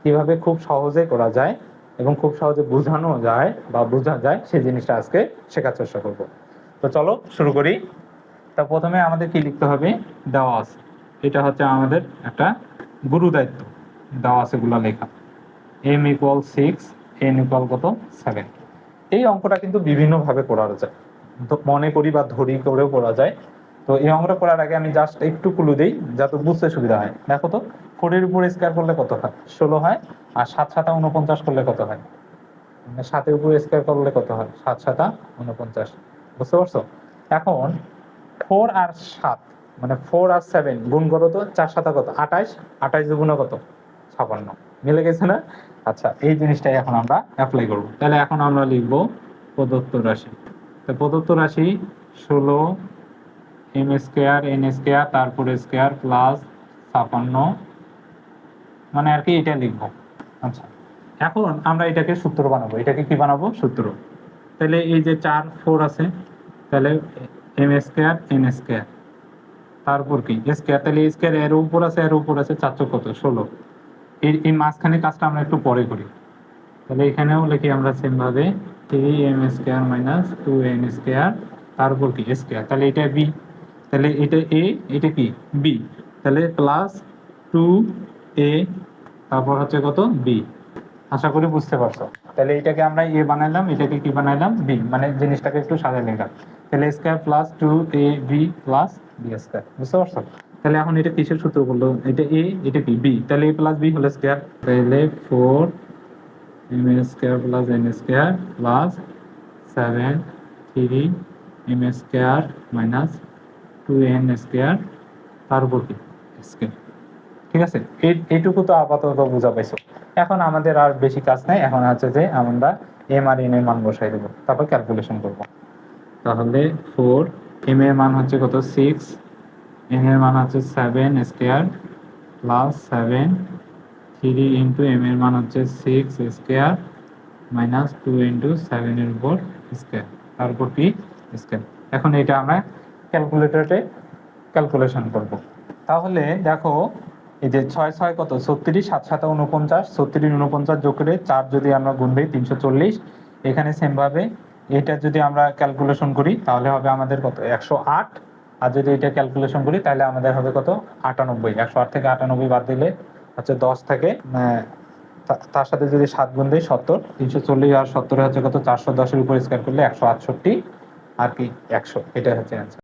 কিভাবে খুব সহজে করা যায় এবং খুব সহজে বোঝানো যায় বা বোঝা যায় সেই জিনিসটা আজকে শেখার চেষ্টা করব। তো চলো শুরু করি। তা প্রথমে আমাদের কি লিখতে হবে, দেওয়া আছে, এটা হচ্ছে আমাদের একটা গুরু দায়িত্ব, দেওয়া আছে গুলা লেখা। m = 6, n = কত 7। এই অঙ্কটা কিন্তু বিভিন্নভাবে করা যায়, মনে করি বা ধরি করেও করা যায়। তো এই অঙ্কটা করার আগে আমি জাস্ট একটু ক্লু দিই যাতে বুঝতে সুবিধা হয়। দেখো তো 4 এর উপর স্কয়ার করলে কত হয়, 16 হয়। আর 7 7 49 করলে কত হয়, মানে 7 এর উপর স্কয়ার করলে কত হয়, 7 7 49। বুঝতে পারছো? এখন 4 আর 7 মানে 4 আর 7 গুণ করো তো, 4 7 কত 28, 28 দুগুণে কত 56। মিলে গেছে না? আচ্ছা, এই জিনিসটাই এখন আমরা অ্যাপ্লাই করব। তাহলে এখন আমরা লিখব প্রদত্ত রাশি। তো প্রদত্ত রাশি 16 m² n², তারপরে স্কয়ার প্লাস 56, মানে আর কি এটা লিখব। আচ্ছা, এখন আমরা এটাকে সূত্র বানাবো। এটাকে কি বানাবো, সূত্র। তাহলে এই যে 4 4 আছে, তাহলে m² n², তারপর কি স্কয়ার, তাহলে স্কয়ার এর উপর আছে, এর উপর আছে, 4 4 কত 16। এই মাঝখানে কাজটা আমরা একটু পরে করি। তাহলে এখানেও লিখি আমরা সেম ভাবে 3m² - 2n², তারপর কি স্কয়ার, তাহলে এটা বি, তাহলে এটা এ, এটা কি বি, তাহলে প্লাস 2a, তারপর হচ্ছে কত বি। আশা করি বুঝতে পারছো। তাহলে এটাকে আমরা এ বানাইলাম, এটাকে কি বানাইলাম বি, মানে জিনিসটাকে একটু সাজাই নিলাম। তাহলে square plus 2ab plus B square. বুঝতে পারছো? তাহলে এখন এটা কিসের সূত্র বললো, এটা এ, এটা কি বি, তাহলে a প্লাস বি হলে স্কয়ার। তাহলে 4m² plus n² plus 7 3m² minus 2n², তারপর কি স্কয়ার। ঠিক আছে, এইটুকু তো আপাতত বোঝা পাইছো। এখন আমাদের আর বেশি কাজ নাই, এখন আছে যে আমরা এম আর এন এর মান বসাই দেবো, তারপর ক্যালকুলেশন করব। তাহলে 4, m এর মান হচ্ছে কত 6, n এর মান হচ্ছে 7² প্লাস 7, 3 ইন্টু m এর মান হচ্ছে 6² মাইনাস 2 ইন্টু 7 এর উপর স্কয়ার, তারপর কি স্কয়ার। এখন এটা আমরা ক্যালকুলেটরে ক্যালকুলেশন করব। তাহলে দেখো, এই যে 6 6 কত 36, 7 7 49, 36 49 যোগ করে 4 যদি আমরা গুণ দিই 340। এখানে সেম ভাবে এটা যদি আমরা ক্যালকুলেশন করি তাহলে হবে আমাদের কত 108। আর যদি এটা ক্যালকুলেশন করি তাহলে আমাদের হবে কত 98। 108 থেকে 98 বাদ দিলে হচ্ছে 10 থেকে তার সাথে যদি 7 গুণ দিই 70, 340 আর 70 হচ্ছে কত 410 এর উপর স্কয়ার করলে 168 আর কি 100, এটা হচ্ছে অ্যান্সার।